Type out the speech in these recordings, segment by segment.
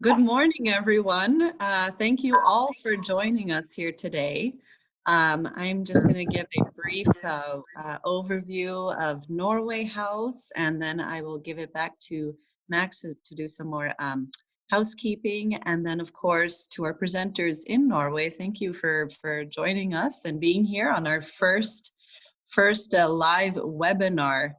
Good morning, everyone. Thank you all for joining us here today. I'm just going to give a brief overview of Norway House, and then I will give it back to Max to do some more housekeeping. And then, of course, to our presenters in Norway, thank you for joining us and being here on our first live webinar.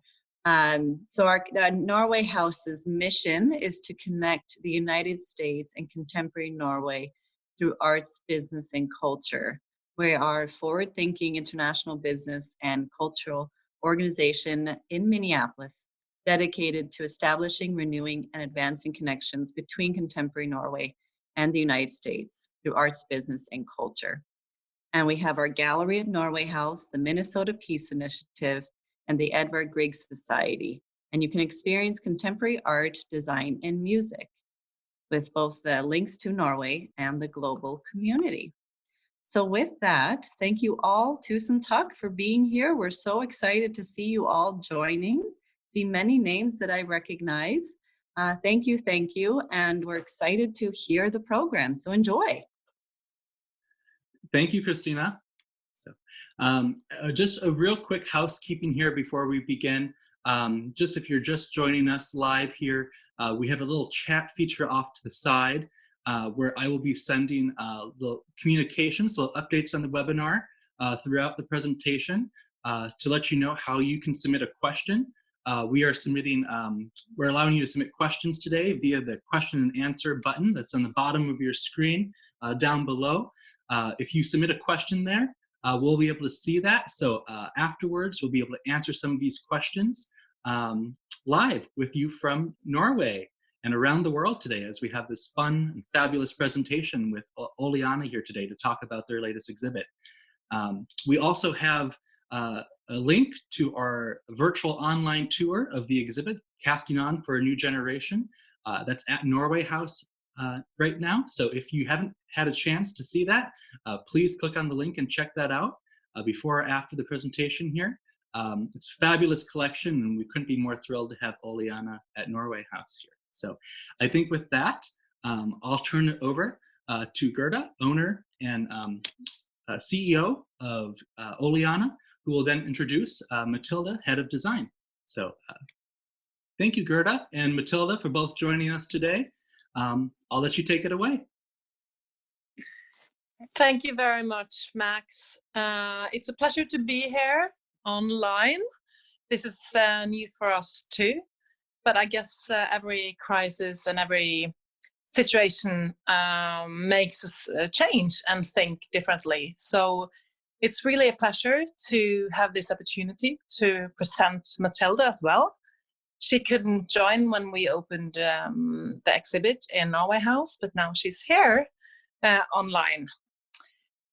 So our Norway House's mission is to connect the United States and contemporary Norway through arts, business, and culture. We are a forward-thinking international business and cultural organization in Minneapolis, dedicated to establishing, renewing, and advancing connections between contemporary Norway and the United States through arts, business, and culture. And we have our gallery at Norway House, the Minnesota Peace Initiative, and the Edvard Grieg Society. And you can experience contemporary art, design, and music with both the links to Norway and the global community. So with that, thank you all, Tusen takk, for being here. We're so excited to see you all joining. See many names that I recognize. Thank you, and we're excited to hear the program, so enjoy. Thank you, Christina. So, just a real quick housekeeping here before we begin. Just if you're just joining us live here, we have a little chat feature off to the side where I will be sending little communications, little updates on the webinar throughout the presentation to let you know how you can submit a question. We're allowing you to submit questions today via the question and answer button that's on the bottom of your screen down below. If you submit a question there, we'll be able to see that. So afterwards, we'll be able to answer some of these questions live with you from Norway and around the world today, as we have this fun and fabulous presentation with Oleana here today to talk about their latest exhibit. We also have a link to our virtual online tour of the exhibit, Casting On for a New Generation. That's at Norway House right now. So if you haven't had a chance to see that, please click on the link and check that out before or after the presentation here. It's a fabulous collection, and we couldn't be more thrilled to have Oleana at Norway House here. So I think with that, I'll turn it over to Gerda, owner and CEO of Oleana, who will then introduce Matilda, head of design. So thank you, Gerda and Matilda, for both joining us today. I'll let you take it away. Thank you very much, Max. It's a pleasure to be here online. This is new for us too, but I guess every crisis and every situation makes us change and think differently. So it's really a pleasure to have this opportunity to present Matilda as well. She couldn't join when we opened the exhibit in Norway House, but now she's here online.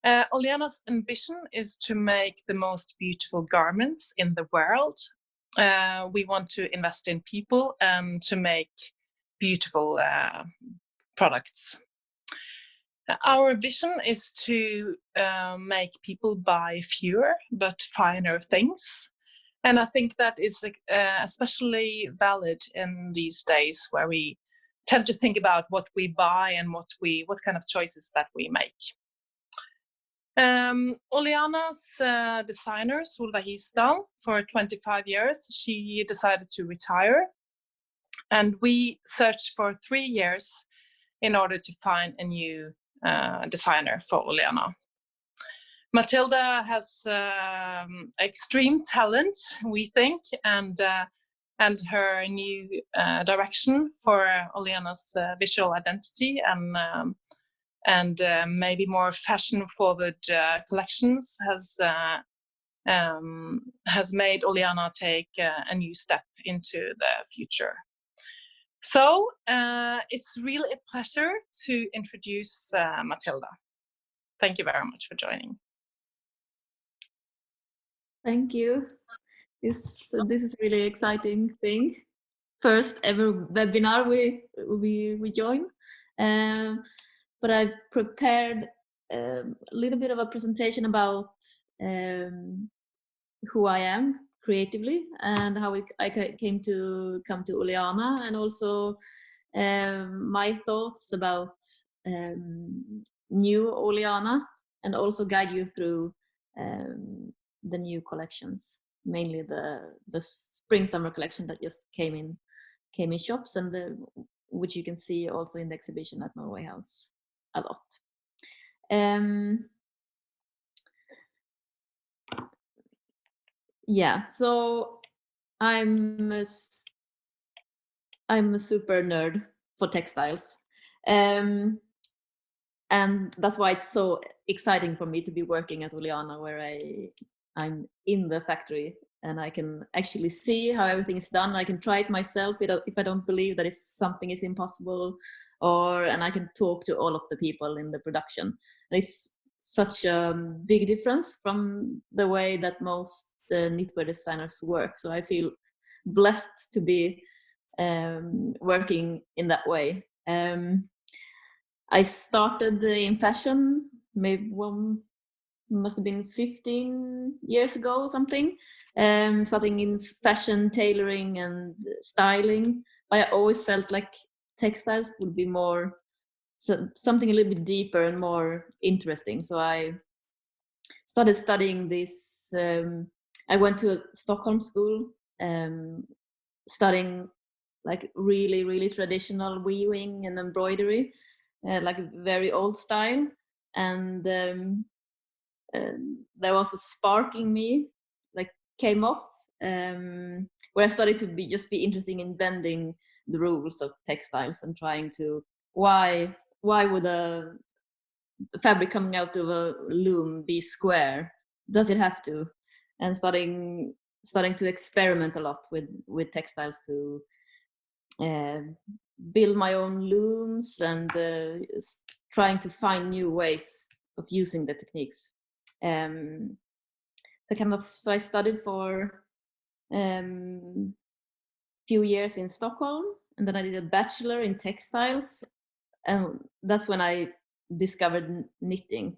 Oleana's ambition is to make the most beautiful garments in the world. We want to invest in people and to make beautiful products. Our vision is to make people buy fewer but finer things. And I think that is especially valid in these days where we tend to think about what we buy and what kind of choices that we make. Oleana's designer, Solveig Hisdal, for 25 years, she decided to retire. And we searched for 3 years in order to find a new designer for Oleana. Matilda has extreme talent, we think, and her new direction for Oleana's visual identity and maybe more fashion-forward collections has made Oleana take a new step into the future. So it's really a pleasure to introduce Matilda. Thank you very much for joining. Thank you. This is really exciting thing. First ever webinar we join. But I prepared a little bit of a presentation about who I am creatively and how I came to come to Oleana, and also my thoughts about new Oleana, and also guide you through the new collections, mainly the spring summer collection that just came in shops, and which you can see also in the exhibition at Norway House a lot. Yeah, so I'm a super nerd for textiles, and that's why it's so exciting for me to be working at Oleana, where I'm in the factory and I can actually see how everything is done. I can try it myself if I don't believe that something is impossible, and I can talk to all of the people in the production. And it's such a big difference from the way that most knitwear designers work. So I feel blessed to be working in that way. I started in fashion maybe must have been 15 years ago or something, starting in fashion, tailoring and styling. But I always felt like textiles would be more something a little bit deeper and more interesting. So I started studying this. I went to a Stockholm school, studying like really traditional weaving and embroidery, like very old style. And there was a spark in me, like came off, where I started to be interested in bending the rules of textiles and trying to why would a fabric coming out of a loom be square? Does it have to? And starting to experiment a lot with textiles to build my own looms, and trying to find new ways of using the techniques. So I studied for few years in Stockholm, and then I did a bachelor in textiles, and that's when I discovered knitting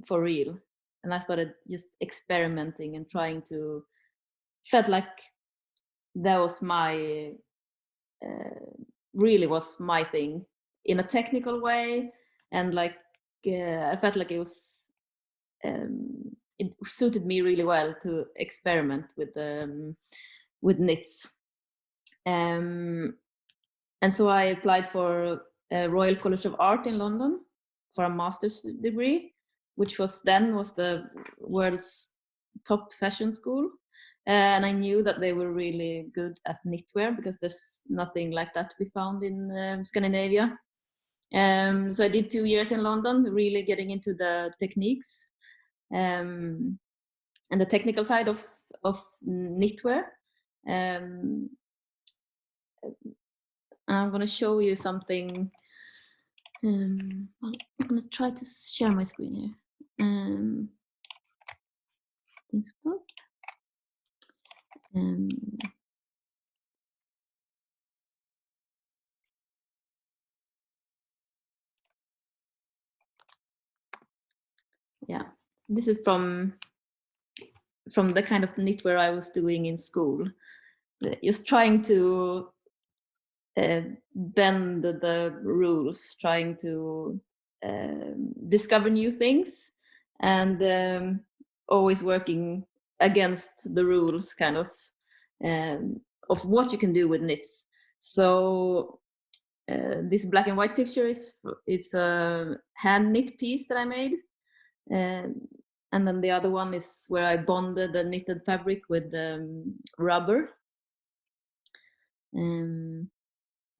for real. And I started just experimenting and trying to, felt like that was my really was my thing in a technical way, and like I felt like it was it suited me really well to experiment with knits. And so I applied for Royal College of Art in London for a master's degree, which was the world's top fashion school. And I knew that they were really good at knitwear, because there's nothing like that to be found in Scandinavia. So I did 2 years in London, really getting into the techniques and the technical side of knitwear. I'm going to show you something. I'm going to try to share my screen here. Stop. Yeah, so this is from the kind of knitwear I was doing in school, just trying to bend the rules, trying to discover new things, and always working against the rules, kind of what you can do with knits. So this black and white picture it's a hand knit piece that I made, and then the other one is where I bonded the knitted fabric with rubber. And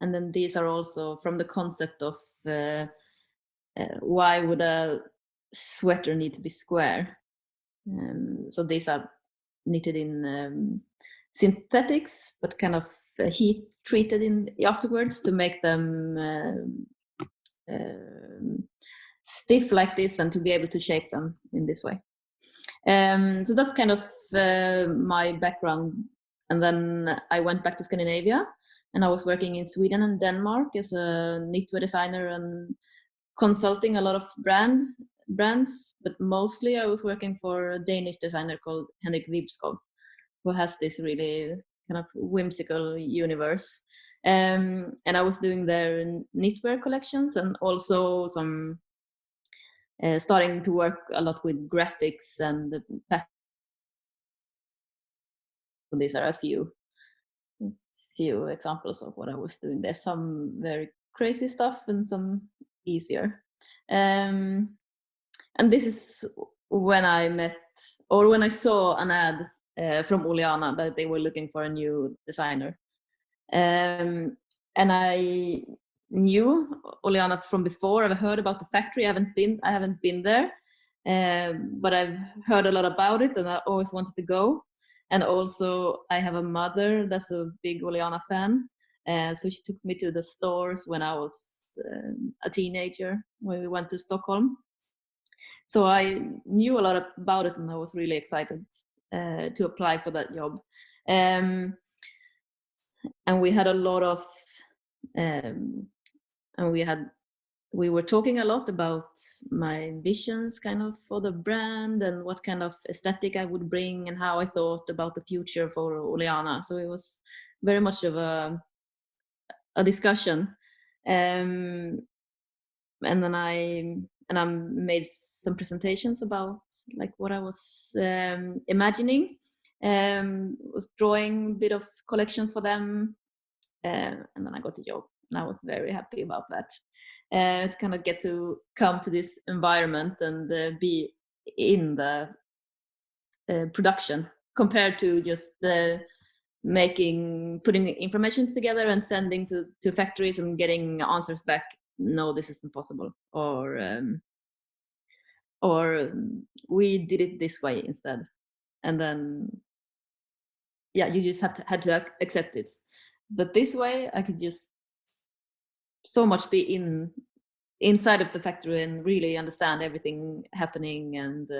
then these are also from the concept of why would a sweater need to be square? So these are knitted in synthetics, but kind of heat treated afterwards to make them stiff like this, and to be able to shape them in this way. So that's kind of my background. And then I went back to Scandinavia, and I was working in Sweden and Denmark as a knitwear designer and consulting a lot of brands, but mostly I was working for a Danish designer called Henrik Vibskov, who has this really kind of whimsical universe. And I was doing their knitwear collections, and also some starting to work a lot with graphics and the patterns. These are a few examples of what I was doing. There's some very crazy stuff and some easier. And this is when I met, or when I saw an ad from Oleana that they were looking for a new designer. And I knew Oleana from before. I've heard about the factory. I haven't been there, but I've heard a lot about it, and I always wanted to go. And also, I have a mother that's a big Oleana fan, so she took me to the stores when I was a teenager, when we went to Stockholm. So I knew a lot about it, and I was really excited to apply for that job. And we had a lot of, and we were talking a lot about my visions kind of for the brand, and what kind of aesthetic I would bring, and how I thought about the future for Oleana. So it was very much of a discussion. And then I made some presentations about like what I was imagining. Was drawing a bit of collection for them, and then I got a job, and I was very happy about that. To kind of get to come to this environment and be in the production, compared to just putting information together and sending to factories and getting answers back. No, this isn't possible, or we did it this way instead. And then, yeah, you just had to accept it. But this way, I could just so much be inside of the factory and really understand everything happening, and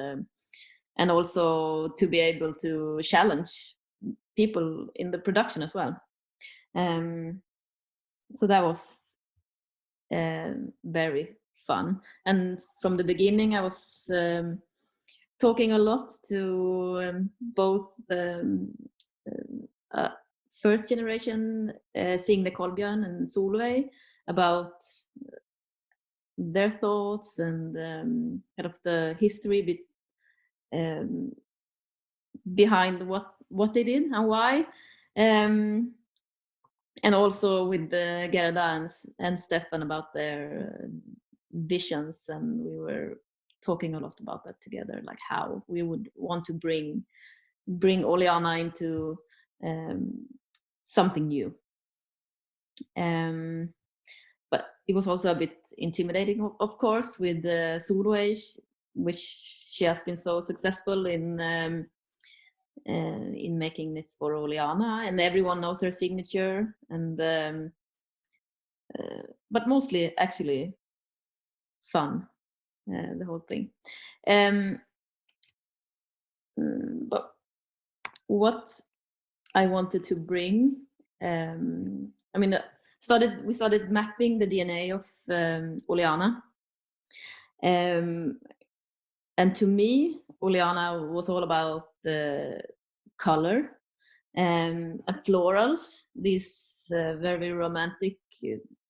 also to be able to challenge people in the production as well. So that was very fun. And from the beginning, I was talking a lot to both first generation, Signe Kolbjörn and Solveig, about their thoughts and kind of the history behind what they did and why, and also with Gerda and Stefan about their visions, and we were talking a lot about that together, like how we would want to bring Oleana into something new. But it was also a bit intimidating, of course, with Solveig, which she has been so successful in making knits for Oleana, and everyone knows her signature. And but mostly actually fun, the whole thing. But what I wanted to bring, I mean, we started mapping the DNA of Oleana, and to me, Oleana was all about the color and florals, these very romantic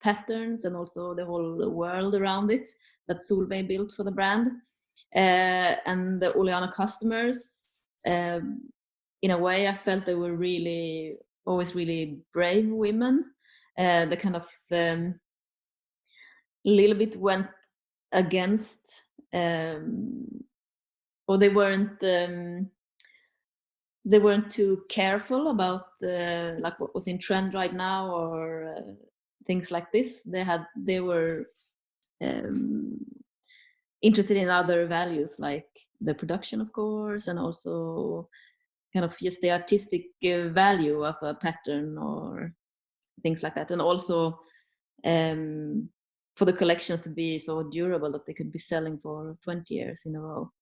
patterns, and also the whole world around it that Solveig built for the brand. And the Oleana customers, in a way, I felt they were always really brave women. The kind of little bit went against, or they weren't too careful about like what was in trend right now, or things like this. They were interested in other values, like the production, of course, and also kind of just the artistic value of a pattern or things like that. And also for the collections to be so durable that they could be selling for 20 years in a row.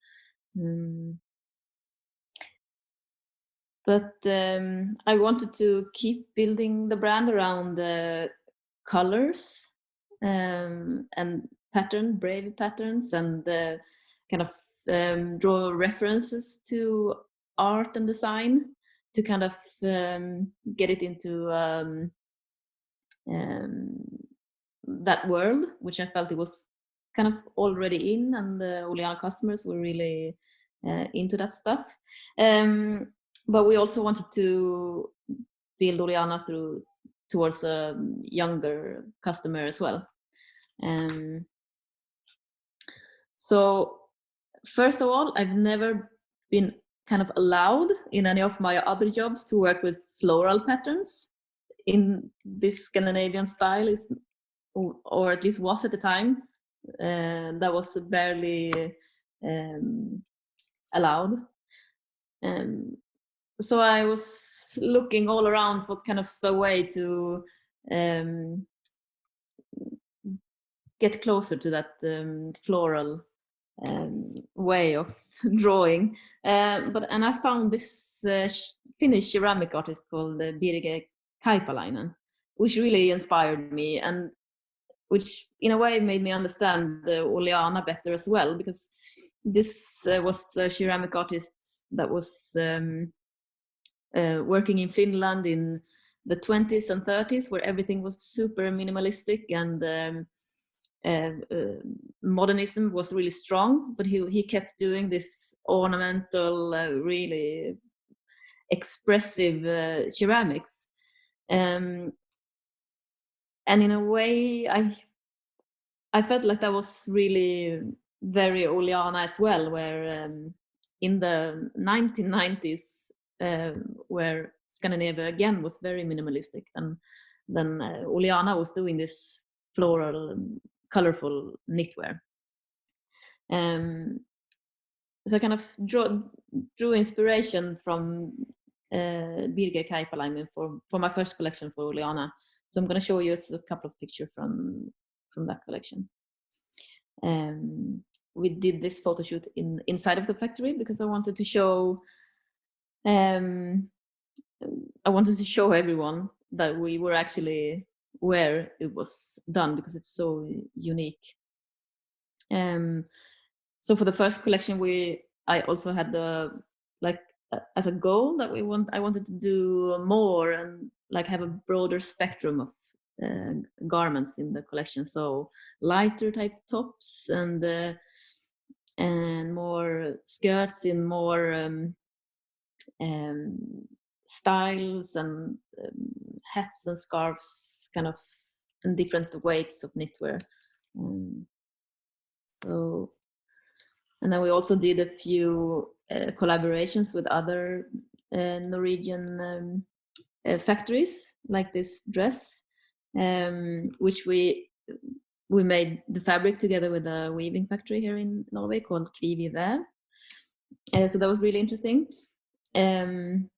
But I wanted to keep building the brand around the colors and brave patterns, and kind of draw references to art and design, kind of get it into that world, which I felt it was kind of already in, and the Oleana customers were really into that stuff. But we also wanted to build Oleana towards a younger customer as well. So first of all, I've never been kind of allowed in any of my other jobs to work with floral patterns in this Scandinavian style, or at least was at the time. That was barely allowed. So I was looking all around for kind of a way to get closer to that floral way of drawing. And I found this Finnish ceramic artist called Gerda Sørhus, which really inspired me, and which in a way made me understand the Oleana better as well, because this was a ceramic artist that was working in Finland in the 20s and 30s, where everything was super minimalistic, and modernism was really strong, but he kept doing this ornamental, really expressive ceramics. And in a way, I felt like that was really very Oleana as well, where in the 1990s, where Scandinavia again was very minimalistic, and then Oleana was doing this floral, colorful knitwear. So I kind of drew inspiration from Gerda Sørhus for my first collection for Oleana. So I'm going to show you a couple of pictures from that collection. We did this photo shoot inside of the factory because I wanted to show everyone that we were actually where it was done, because it's so unique. So for the first collection, I also had as a goal that I wanted to do more and like have a broader spectrum of garments in the collection. So lighter type tops and more skirts in more styles, and hats and scarves, kind of, and different weights of knitwear. So, and then we also did a few collaborations with other Norwegian factories, like this dress, which we made the fabric together with a weaving factory here in Norway called Krivi Wear. So that was really interesting. And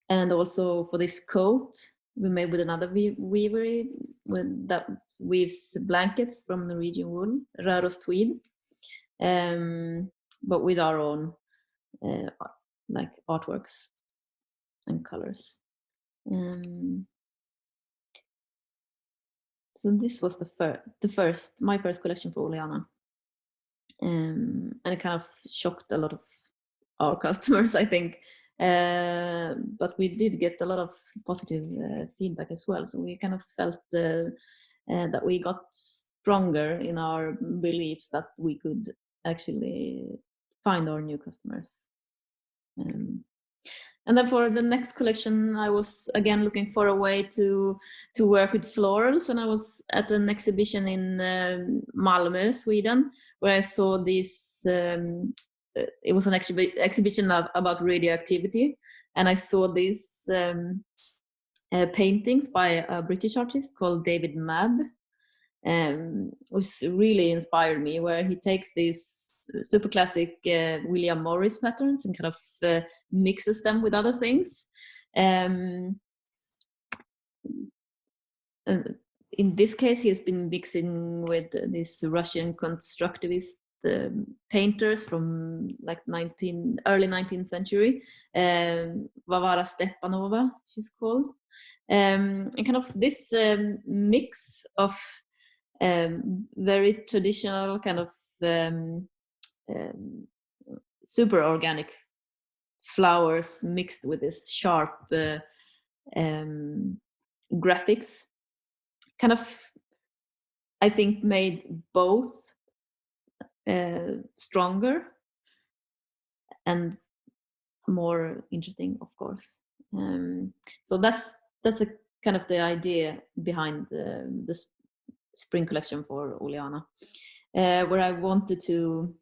also for this coat, we made with another weaver that weaves blankets from Norwegian wool, Røros tweed, but with our own like artworks and colors. So this was my first collection for Oleana, and it kind of shocked a lot of our customers, I think. But we did get a lot of positive feedback as well. So we kind of felt that we got stronger in our beliefs that we could actually find our new customers. And then for the next collection, I was again looking for a way to work with florals, and I was at an exhibition in Malmö, Sweden, where I saw this. It was an exhibition about radioactivity, and I saw these paintings by a British artist called David Mabb, which really inspired me, where he takes these super classic William Morris patterns and kind of mixes them with other things. And in this case, he has been mixing with these Russian constructivist painters from like early 19th century, Varvara Stepanova, she's called, and kind of this mix of very traditional kind of super organic flowers mixed with this sharp graphics, kind of, I think, made both stronger and more interesting, of course. So that's a kind of the idea behind the spring collection for Oleana, where I wanted to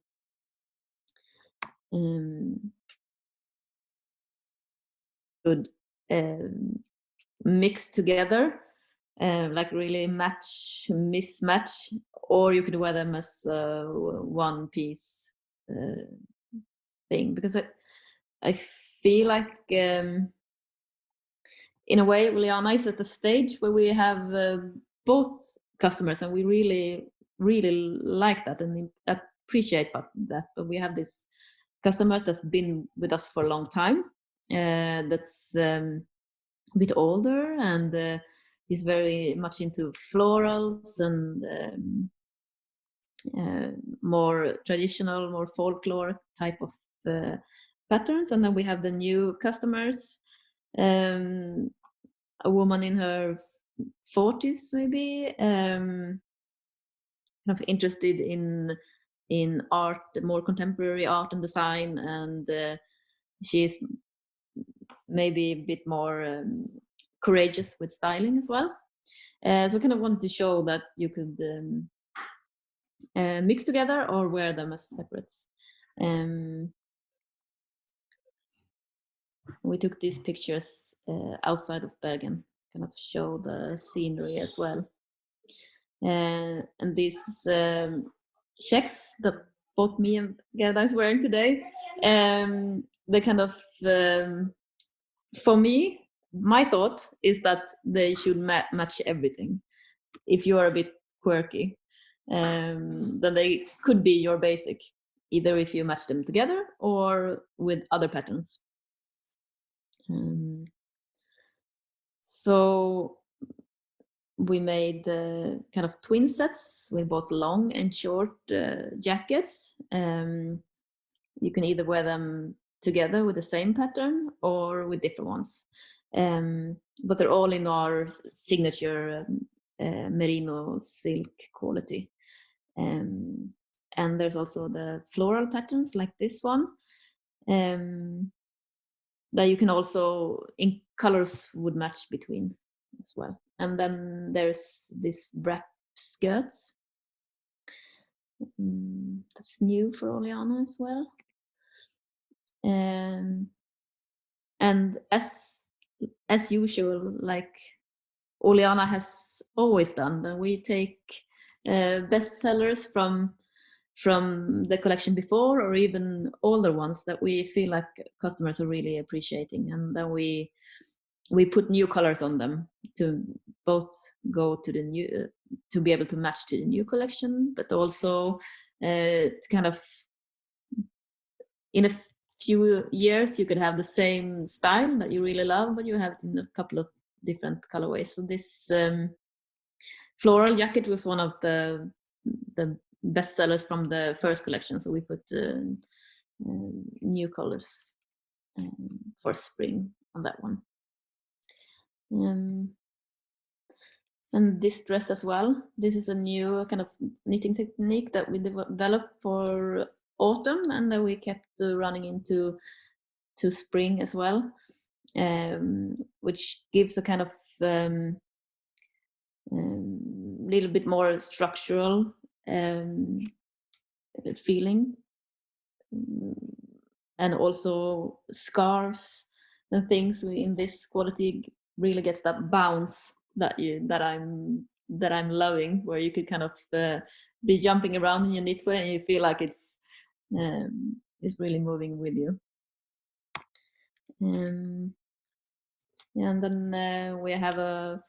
mix together, like really mismatch, or you could wear them as one piece thing, because I feel like in a way Oleana is at the stage where we have both customers, and we really like that and appreciate that, but we have this customer that's been with us for a long time, that's a bit older, and he's very much into florals and more traditional, more folklore type of patterns. And then we have the new customers, a woman in her 40s maybe, kind of interested in art, more contemporary art and design, and she's maybe a bit more courageous with styling as well. So I kind of wanted to show that you could mix together or wear them as separates. We took these pictures outside of Bergen, kind of show the scenery as well. And these checks that both me and Gerda is wearing today, they kind of, for me, my thought is that they should match everything. If you are a bit quirky, then they could be your basic, either if you match them together or with other patterns. So we made kind of twin sets with both long and short jackets. You can either wear them together with the same pattern or with different ones. But they're all in our signature merino silk quality. And there's also the floral patterns like this one, that you can also, in colors, would match between as well. And then there's this wrap skirts. That's new for Oleana as well. And as usual, like Oleana has always done, then we take bestsellers from the collection before, or even older ones that we feel like customers are really appreciating, and then we put new colors on them to both go to the new, to be able to match to the new collection, but also to kind of, in a few years you could have the same style that you really love, but you have it in a couple of different colorways. So this floral jacket was one of the best sellers from the first collection, so we put new colors for spring on that one. And this dress as well, this is a new kind of knitting technique that we developed for autumn, and that we kept running into spring as well, which gives a kind of little bit more structural feeling, and also scarves and things in this quality really gets that bounce that I'm loving, where you could kind of be jumping around in your knitwear and you feel like it's really moving with you. Yeah, and then we have a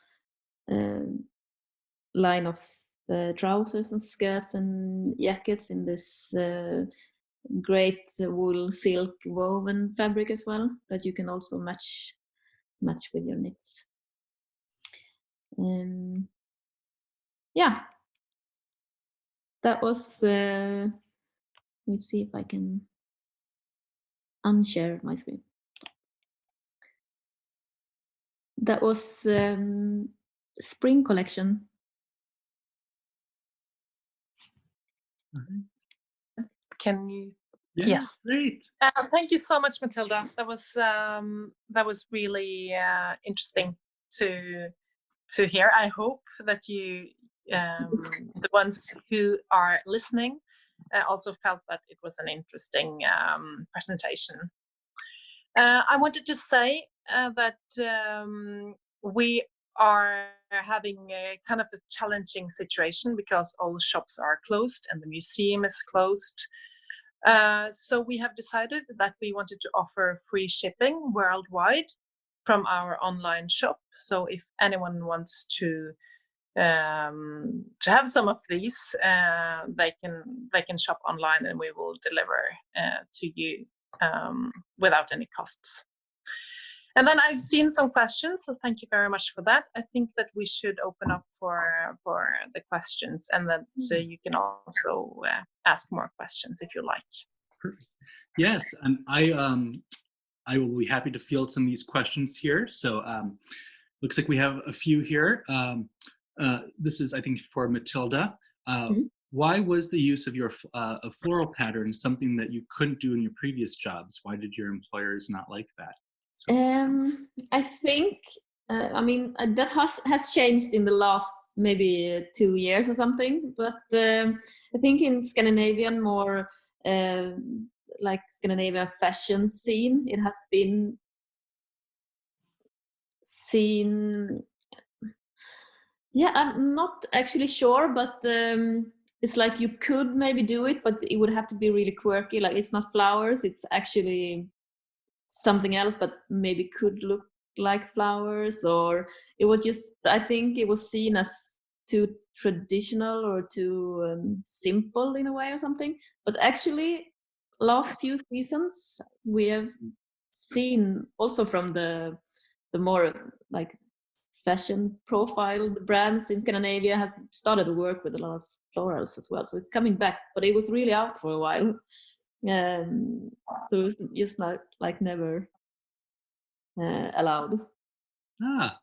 line of trousers and skirts and jackets in this great wool silk woven fabric as well, that you can also match with your knits. Yeah, that was, let me see if I can unshare my screen. That was spring collection. Can you? Yeah, Yes. great. Thank you so much, Matilda. That was really interesting to hear. I hope that you, the ones who are listening, also felt that it was an interesting presentation. I wanted to say that we are having a kind of a challenging situation because all the shops are closed and the museum is closed. So we have decided that we wanted to offer free shipping worldwide from our online shop. So if anyone wants to have some of these, they can shop online and we will deliver to you without any costs. And then I've seen some questions, so thank you very much for that. I think that we should open up for the questions, and then so you can also ask more questions if you like. Perfect. Yes, and I will be happy to field some of these questions here. So looks like we have a few here. This is, I think, for Matilda. Why was the use of your of floral patterns something that you couldn't do in your previous jobs? Why did your employers not like that? So. I think, I mean, that has changed in the last maybe 2 years or something. But I think in Scandinavian, more like Scandinavian fashion scene, it has been seen. Yeah, I'm not actually sure, but it's like you could maybe do it, but it would have to be really quirky. Like it's not flowers, it's actually something else, but maybe could look like flowers, or it was just, I think it was seen as too traditional or too simple in a way or something. But actually, last few seasons, we have seen also from the more like fashion profile, the brands in Scandinavia has started to work with a lot of florals as well. So it's coming back, but it was really out for a while. So it's just not like never allowed. Ah,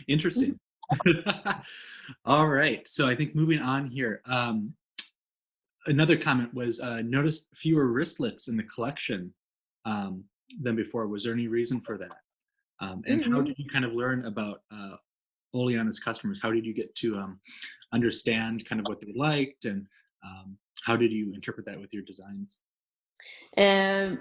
interesting. All right, so I think moving on here. Another comment was noticed fewer wristlets in the collection than before. Was there any reason for that? And how did you kind of learn about Oleana's customers? How did you get to understand kind of what they liked, and how did you interpret that with your designs? I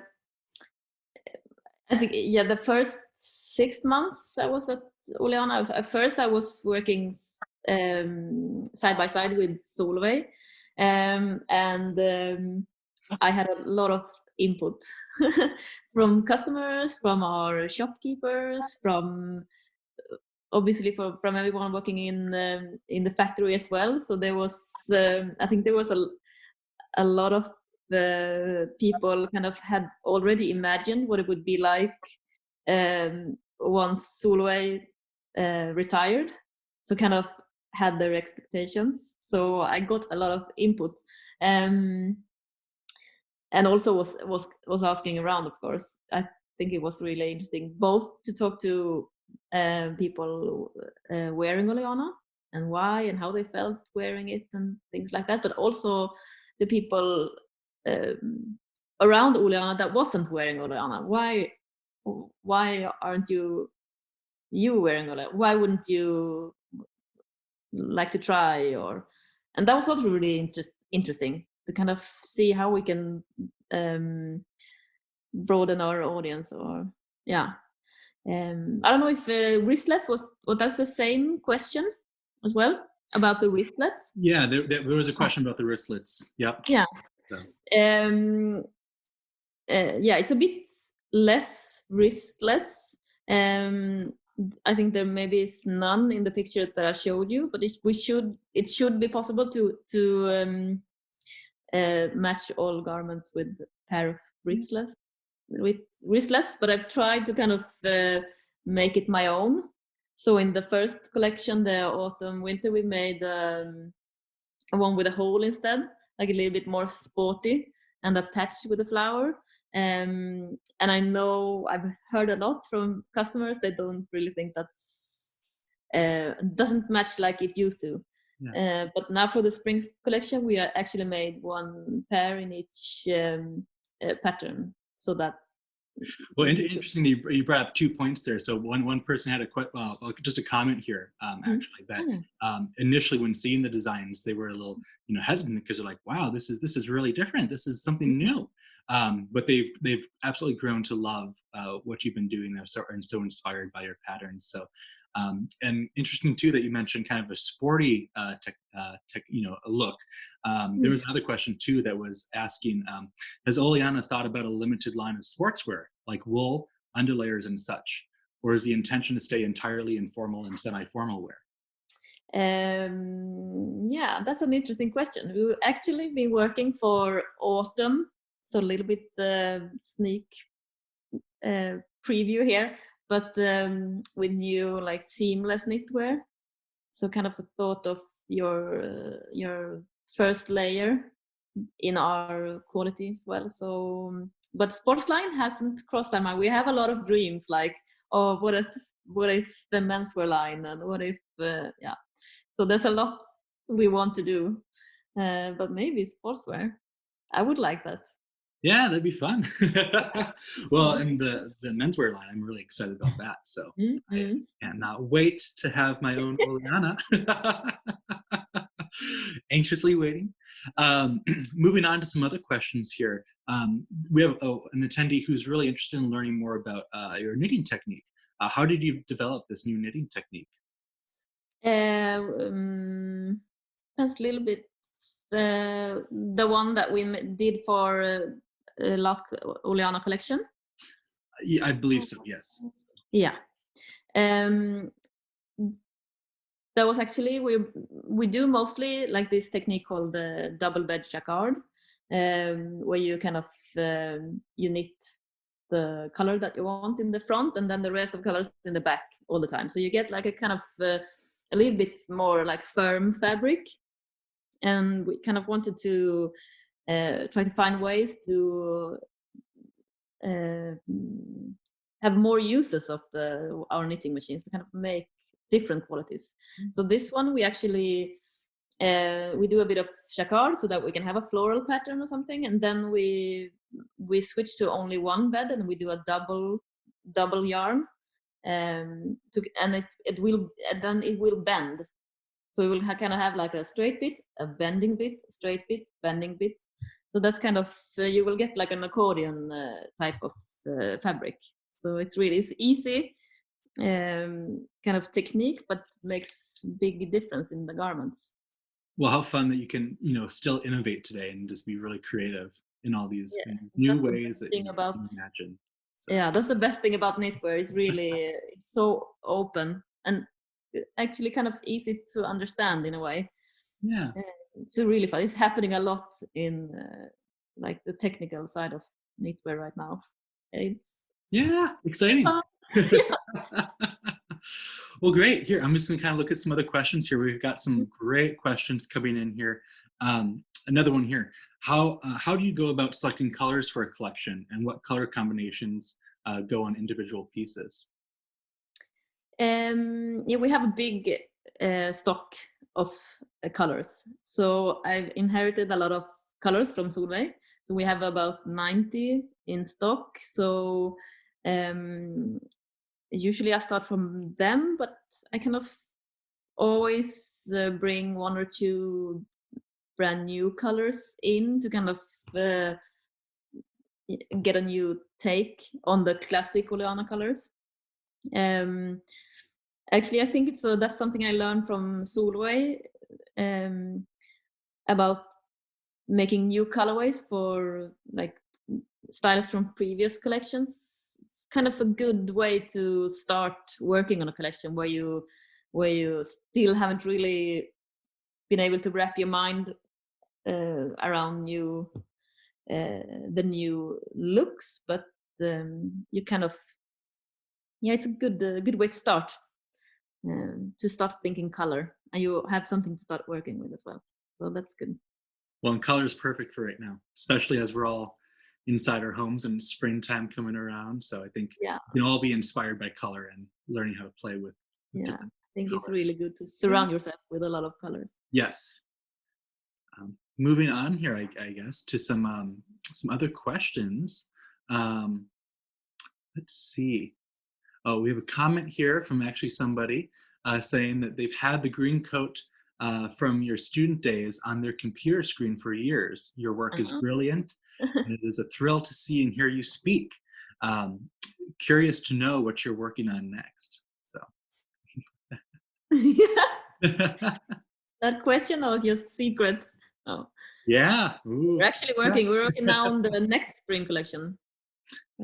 think, yeah, the first 6 months I was at Oleana, at first I was working side by side with Solveig, and I had a lot of input from customers, from our shopkeepers, from obviously from everyone working in the factory as well. So there was, I think there was a lot of people kind of had already imagined what it would be like once Solveig retired. So kind of had their expectations. So I got a lot of input, and also was asking around. Of course, I think it was really interesting both to talk to people wearing Oleana and why and how they felt wearing it and things like that, but also the people around Oleana that wasn't wearing Oleana. Why aren't you wearing Oleana? Why wouldn't you like to try? And that was also really interesting to kind of see how we can broaden our audience. Or yeah, I don't know if wristlets was that's the same question as well about the wristlets. Yeah, there was a question about the wristlets. Yep. Yeah. So. Yeah, it's a bit less wristlets. I think there maybe is none in the picture that I showed you, but it should be possible to match all garments with a pair of wristlets. But I've tried to kind of make it my own. So in the first collection, the autumn winter, we made one with a hole instead, like a little bit more sporty, and a patch with a flower. And I know I've heard a lot from customers. They don't really think that's doesn't match like it used to. Yeah. But now for the spring collection, we actually made one pair in each pattern, so that. Well, interesting that you brought up 2 points there. So one person had just a comment here, actually, that initially when seeing the designs, they were a little hesitant because they're like, wow, this is really different. This is something new. But they've absolutely grown to love what you've been doing. And so inspired by your patterns. So and interesting too that you mentioned kind of a sporty look. There was another question too that was asking, has Oleana thought about a limited line of sportswear like wool, underlayers, and such, or is the intention to stay entirely informal and semi-formal wear? Yeah, that's an interesting question. We've actually been working for autumn, so a little bit sneak preview here, but with new like seamless knitwear. So kind of a thought of your first layer in our quality as well. So, but sports line hasn't crossed our mind. We have a lot of dreams, like, oh, what if the menswear line, and what if yeah. So there's a lot we want to do, but maybe sportswear. I would like that. Yeah, that'd be fun. Well, and the menswear line, I'm really excited about that. So I cannot wait to have my own Oleana. Anxiously waiting. Moving on to some other questions here. We have an attendee who's really interested in learning more about your knitting technique. How did you develop this new knitting technique? That's a little bit the one that we did for last Oleana collection. Yeah, I believe so. Yes. Yeah. That was actually we do mostly like this technique called the double bed jacquard, where you kind of you knit the color that you want in the front, and then the rest of the colors in the back all the time. So you get like a kind of a little bit more like firm fabric, and we kind of wanted to try to find ways to have more uses of our knitting machines to kind of make different qualities. So this one we actually we do a bit of jacquard so that we can have a floral pattern or something, and then we switch to only one bed and we do a double yarn, and it will bend. So we will kind of have like a straight bit, a bending bit, straight bit, bending bit. So that's kind of you will get like an accordion type of fabric. So it's easy kind of technique, but makes big difference in the garments. Well, how fun that you can still innovate today and just be really creative in all these new ways that you can imagine. So. Yeah, that's the best thing about knitwear. It's really it's so open and actually kind of easy to understand in a way. Yeah, it's really fun. It's happening a lot in like the technical side of knitwear right now. It's exciting. Well, great. Here, I'm just going to kind of look at some other questions here. We've got some great questions coming in here. Another one here. How do you go about selecting colors for a collection, and what color combinations go on individual pieces? We have a big stock of colors. So I've inherited a lot of colors from Solveig. So we have about 90 in stock. So usually I start from them, but I kind of always bring one or two brand new colors in to kind of get a new take on the classic Oleana colors. Actually, I think that's something I learned from Solveig about making new colorways for like styles from previous collections. It's kind of a good way to start working on a collection where you still haven't really been able to wrap your mind around the new looks, but you kind of it's a good way to start thinking color, and you have something to start working with as well. So that's good. Well, and color is perfect for right now, especially as we're all inside our homes and springtime coming around. So I think Yeah, we can all be inspired by color and learning how to play with yeah. different I think it's colors. really good to surround yourself with a lot of colors. Yes. Moving on here, I guess, to some other questions. Let's see. Oh, we have a comment here from actually somebody saying that they've had the green coat from your student days on their computer screen for years. Your work is brilliant, and it is a thrill to see and hear you speak. Curious to know what you're working on next. So. Yeah. That question was just secret. Oh. Yeah. Ooh. We're actually working. We're working now on the next spring collection.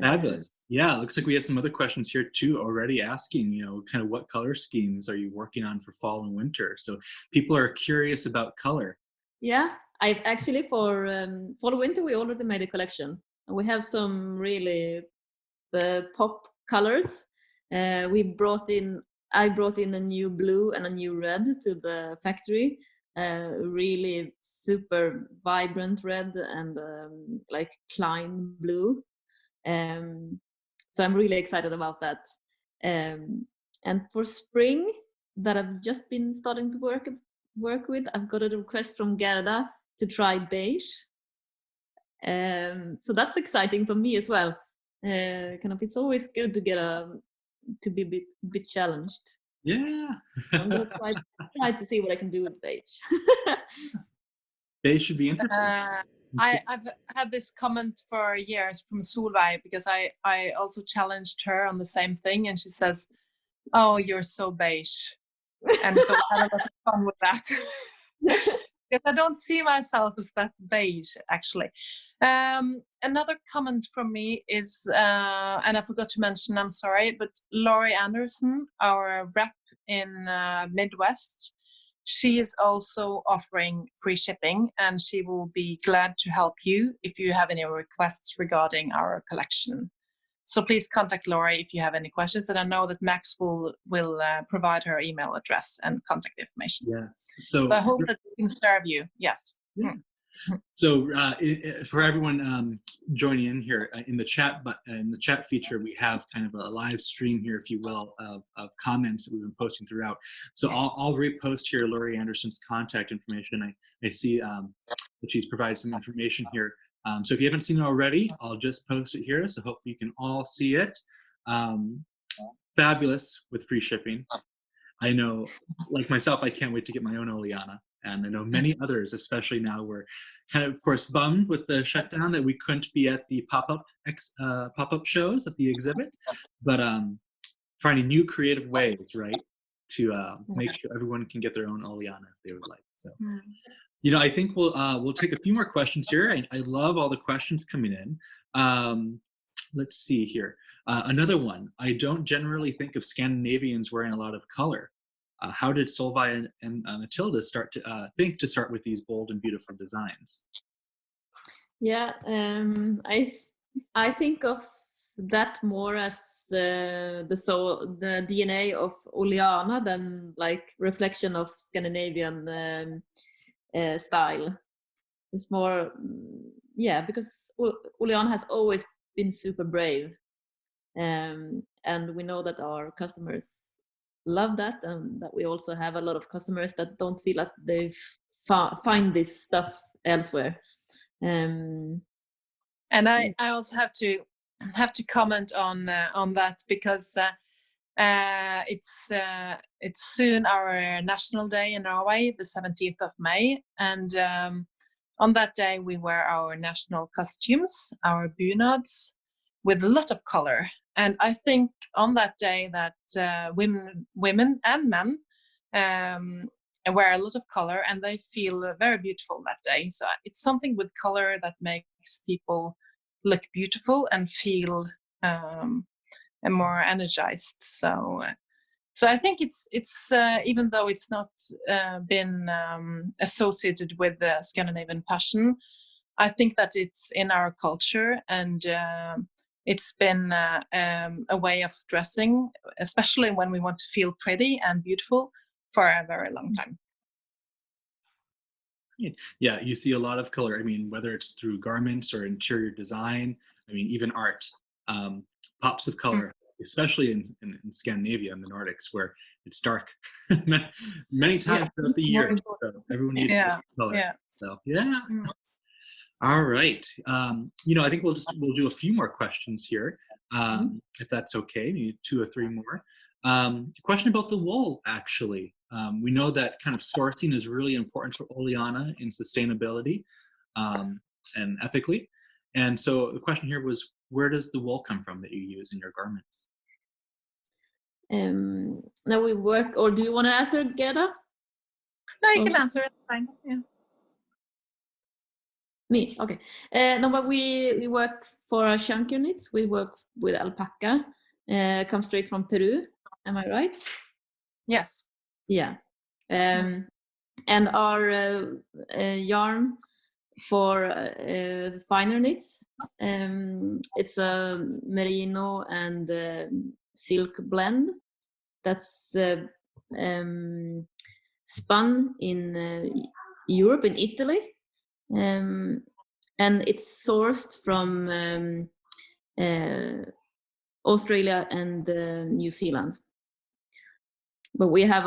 Fabulous. Yeah, it looks like we have some other questions here too already asking, kind of what color schemes are you working on for fall and winter? So people are curious about color. Yeah, I've actually for winter we already made a collection. And we have some really pop colors. I brought in a new blue and a new red to the factory. Really super vibrant red and like Klein blue. So I'm really excited about that. And for spring that I've just been starting to work with, I've got a request from Gerda to try beige. So that's exciting for me as well. It's always good to get to be a bit challenged. Yeah. I'm gonna try to see what I can do with beige. Beige should be interesting. I've had this comment for years from Solveig because I also challenged her on the same thing, and she says, "Oh, you're so beige," and so I had a lot of fun with that. Because I don't see myself as that beige, actually. Another comment from me is, and I forgot to mention, I'm sorry, but Laurie Anderson, our rep in Midwest, she is also offering free shipping, and she will be glad to help you if you have any requests regarding our collection. So please contact Laurie if you have any questions, and I know that Max will provide her email address and contact information. Yes. So I hope that we can serve you. Yes. Yeah. So for everyone joining in here in the chat, in the chat feature, we have kind of a live stream here, if you will, of comments that we've been posting throughout. So I'll repost here Laurie Anderson's contact information. I see that she's provided some information here. So if you haven't seen it already, I'll just post it here. So hopefully you can all see it. Fabulous with free shipping. I know, like myself, I can't wait to get my own Oleana. And I know many others, especially now, we're kind of course, bummed with the shutdown that we couldn't be at the pop-up shows at the exhibit, but finding new creative ways, right, to make sure everyone can get their own Oleana if they would like. So, I think we'll take a few more questions here. I love all the questions coming in. Let's see here. Another one. I don't generally think of Scandinavians wearing a lot of color. How did Solveig and Matilda start with these bold and beautiful designs? Yeah, I think of that more as the DNA of Oleana than like reflection of Scandinavian style. It's more, because Oleana has always been super brave, and we know that our customers love that, and that we also have a lot of customers that don't feel like they find this stuff elsewhere. And I also have to comment on that because it's soon our national day in Norway, the 17th of May, and on that day we wear our national costumes, our bunads, with a lot of color. And I think on that day that women and men wear a lot of color, and they feel very beautiful that day. So it's something with color that makes people look beautiful and feel more energized. So I think it's even though it's not been associated with the Scandinavian fashion, I think that it's in our culture, and it's been a way of dressing, especially when we want to feel pretty and beautiful, for a very long time. Yeah, you see a lot of color. I mean, whether it's through garments or interior design, I mean, even art, pops of color, especially in Scandinavia and the Nordics, where it's dark many times throughout the year. So everyone needs color. Yeah. So yeah. All right. I think we'll do a few more questions here, if that's okay. Maybe 2 or 3 more. Question about the wool, actually. We know that kind of sourcing is really important for Oleana in sustainability and ethically. And so the question here was, where does the wool come from that you use in your garments? Now we work, or do you want to answer, Gerda? No, you can answer it. Fine. Yeah. Me, okay. No, but we work for our chunk units. We work with alpaca. Comes straight from Peru. Am I right? Yes. Yeah. And our yarn for the finer knits, it's a merino and silk blend that's spun in Europe, in Italy. And it's sourced from Australia and New Zealand. But we have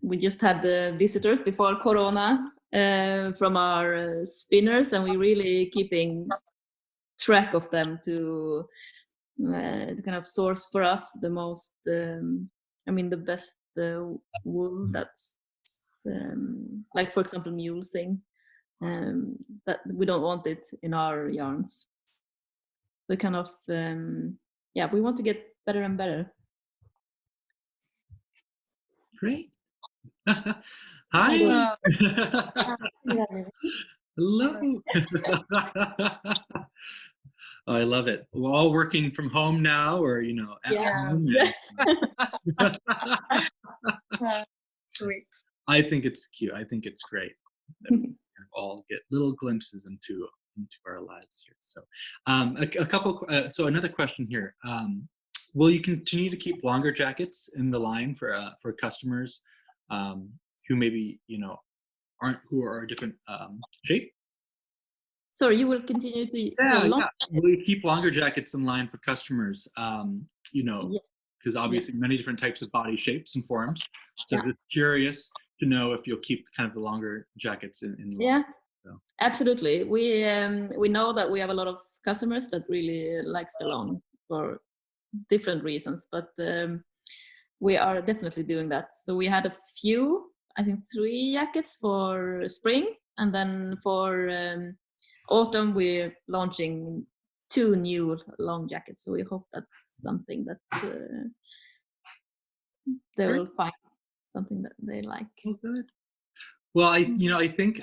we just had the visitors before Corona from our spinners, and we're really keeping track of them to kind of source for us the most, the best wool that's like, for example, mulesing. That we don't want it in our yarns. We kind of we want to get better and better. Great. Hi. Hello. Oh, I love it. We're all working from home now, or at home. Sweet. I think it's cute. I think it's great that we all get little glimpses into our lives here. So, so another question here. Will you continue to keep longer jackets in the line for customers who maybe who are a different shape? Sorry, you will continue to Will you keep longer jackets in line for customers? Because obviously many different types of body shapes and forms. So just curious to know if you'll keep kind of the longer jackets in line. Yeah, so. Absolutely. We know that we have a lot of customers that really likes the long for different reasons, but we are definitely doing that. So we had a few, I think 3 jackets for spring, and then for autumn we're launching 2 new long jackets. So we hope that's something that they will find something that they like. Oh, good. Well, I think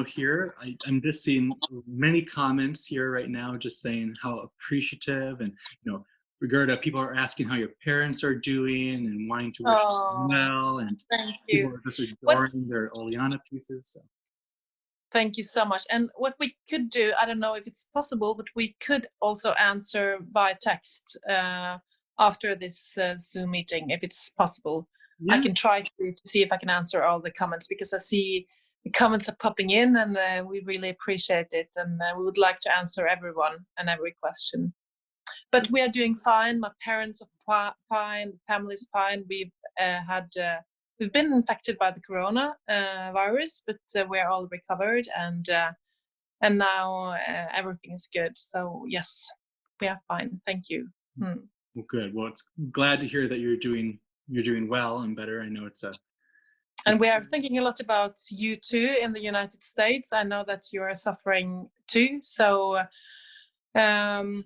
here I'm just seeing many comments here right now, just saying how appreciative, and Gerda, people are asking how your parents are doing and wanting to wish them well, and people are just adoring their Oleana pieces. So. Thank you so much. And what we could do, I don't know if it's possible, but we could also answer by text after this Zoom meeting, if it's possible. Yeah. I can try to see if I can answer all the comments, because I see the comments are popping in, and we really appreciate it, and we would like to answer everyone and every question. But we are doing fine. My parents are fine. The family's fine. We've been infected by the corona virus, but we're all recovered, and now everything is good. So yes, we are fine. Thank you. Well, good. Well, it's glad to hear that you're doing well and better. I know it's and we are thinking a lot about you too in the United States. I know that you are suffering too. So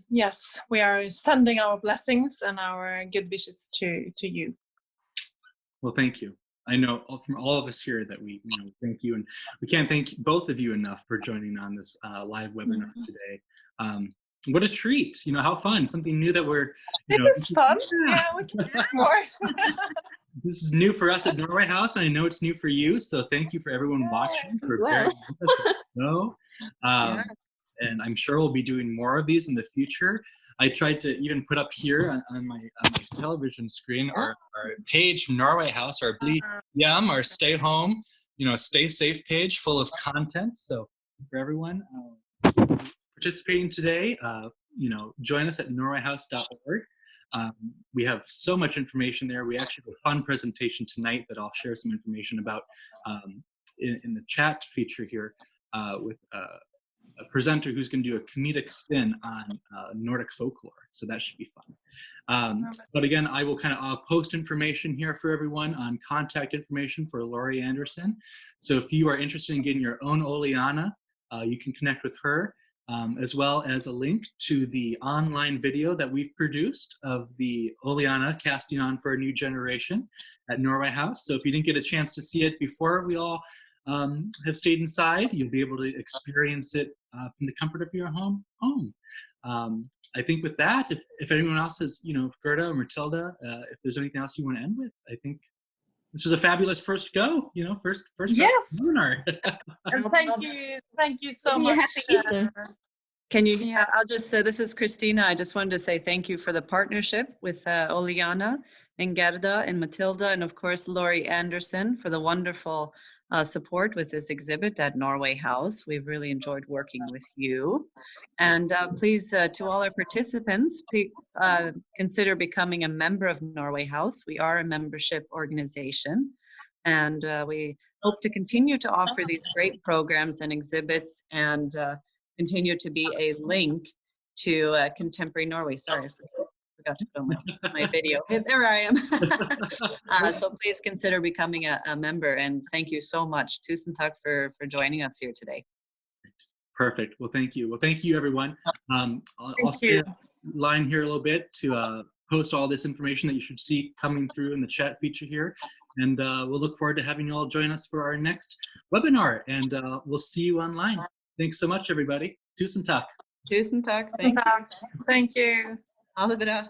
yes, we are sending our blessings and our good wishes to you. Well, thank you. I know from all of us here that we thank you, and we can't thank both of you enough for joining on this live webinar today. What a treat! How fun! Something new that we're. It is fun. Yeah, we can do more. This is new for us at Norway House, and I know it's new for you. So thank you for everyone watching for bearing with us as we go. And I'm sure we'll be doing more of these in the future. I tried to even put up here on my television screen our page from Norway House, our Bleed Yum, our Stay Home stay safe page full of content. So for everyone participating today, join us at norwayhouse.org. We have so much information there. We actually have a fun presentation tonight that I'll share some information about in the chat feature here with a presenter who's going to do a comedic spin on Nordic folklore. So that should be fun. But again, I will I'll post information here for everyone on contact information for Laurie Anderson. So if you are interested in getting your own Oleana, you can connect with her, as well as a link to the online video that we've produced of the Oleana casting on for a new generation at Norway House. So if you didn't get a chance to see it before we all have stayed inside, you'll be able to experience it from the comfort of your home. I think with that, if anyone else has, Gerda or Matilda, if there's anything else you want to end with, I think this was a fabulous first go, first Yes. webinar. And thank you so much. Happy Easter. Can you, Yeah. I'll just say, this is Christina. I just wanted to say thank you for the partnership with Oleana and Gerda and Matilda, and of course, Laurie Anderson for the wonderful support with this exhibit at Norway House. We've really enjoyed working with you. And please, to all our participants, consider becoming a member of Norway House. We are a membership organization, and we hope to continue to offer these great programs and exhibits, and continue to be a link to contemporary Norway. Sorry, I forgot to film my video. There I am. So please consider becoming a member, and thank you so much. Tusen takk for joining us here today. Perfect. Well, thank you. Well, thank you, everyone. I'll stay line here a little bit to post all this information that you should see coming through in the chat feature here. And we'll look forward to having you all join us for our next webinar. And we'll see you online. Thanks so much, everybody. Tusen takk. Tusen takk. Thank you. Ha det bra.